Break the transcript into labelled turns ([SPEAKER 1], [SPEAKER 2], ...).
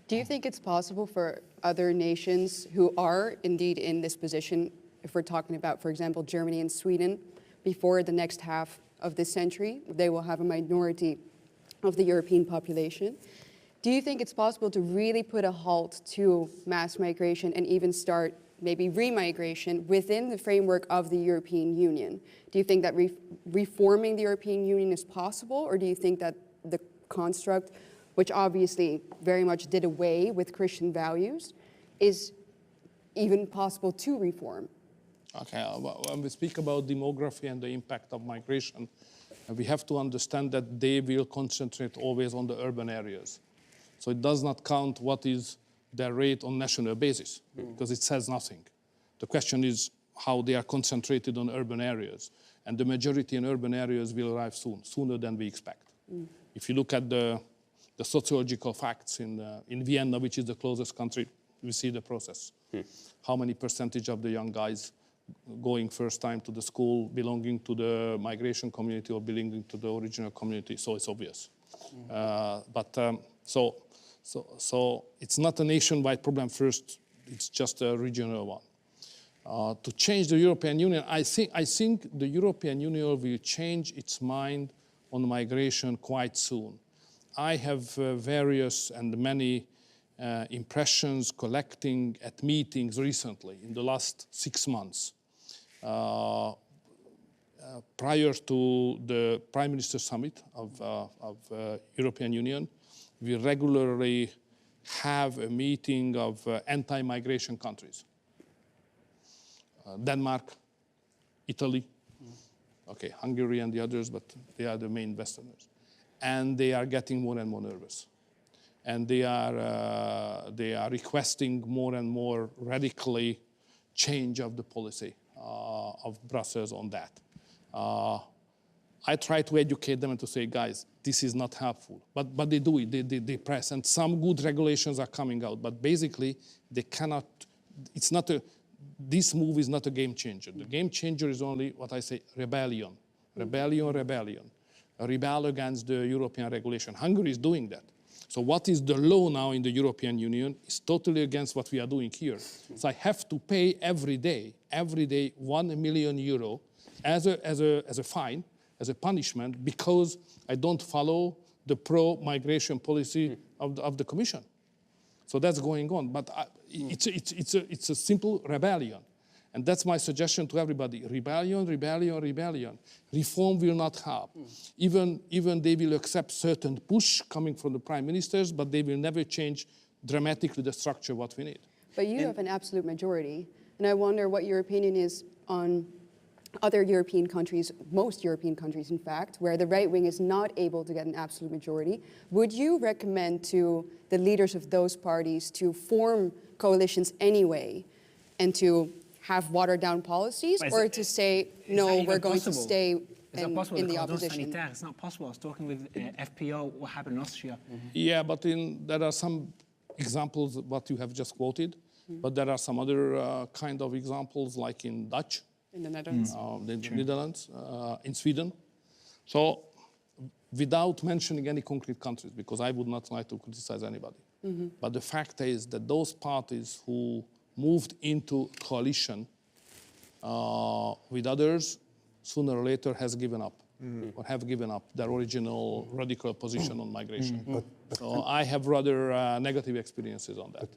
[SPEAKER 1] Do you think it's possible for other nations who are indeed in this position, if we're talking about, for example, Germany and Sweden, before the next half of this century, they will have a minority of the European population. Do you think it's possible to really put a halt to mass migration and even start maybe remigration within the framework of the European Union? Do you think that reforming the European Union is possible, or do you think that the construct, which obviously very much did away with Christian values, is even possible to reform?
[SPEAKER 2] Okay, when we speak about demography and the impact of migration, we have to understand that they will concentrate always on the urban areas. So it does not count what is their rate on national basis, because it says nothing. The question is how they are concentrated on urban areas. And the majority in urban areas will arrive soon, sooner than we expect. If you look at the sociological facts in Vienna, which is the closest country, we see the process. How many percentage of the young guys going first time to the school belonging to the migration community or belonging to the original community, so it's obvious. So it's not a nationwide problem first, it's just a regional one. To change the European Union, I think the European Union will change its mind on migration quite soon. I have various and many impressions collecting at meetings recently in the last 6 months. Prior to the Prime Minister Summit of European Union, we regularly have a meeting of anti-migration countries. Denmark, Italy, okay, Hungary and the others, but they are the main Westerners. And they are getting more and more nervous. And they are requesting more and more radically change of the policy of Brussels on that. I try to educate them and to say, guys, this is not helpful. But they do it, they press. And some good regulations are coming out. But basically, they cannot, this move is not a game changer. The game changer is only what I say, rebellion. Rebellion. Rebel against the European regulation. Hungary is doing that. So what is the law now in the European Union is totally against what we are doing here. So I have to pay every day 1 million euro as a fine, as a punishment, because I don't follow the pro-migration policy of the Commission. So that's going on, but it's a simple rebellion. And that's my suggestion to everybody. Rebellion. Reform will not help. Even they will accept certain push coming from the prime ministers, but they will never change dramatically the structure of what we need.
[SPEAKER 1] But you have an absolute majority. And I wonder what your opinion is on other European countries, most European countries, in fact, where the right wing is not able to get an absolute majority. Would you recommend to the leaders of those parties to form coalitions anyway and to have watered-down policies, or to say, no, we're going to stay in the opposition?
[SPEAKER 3] It's not possible. I was talking with FPO, what happened in Austria.
[SPEAKER 2] Yeah, but there are some examples, what you have just quoted, but there are some other kind of examples, like in Dutch,
[SPEAKER 1] in the Netherlands,
[SPEAKER 2] Netherlands, in Sweden. So, without mentioning any concrete countries, because I would not like to criticize anybody. But the fact is that those parties who moved into coalition with others, sooner or later has given up, or have given up their original radical position on migration. So I have rather negative experiences on that.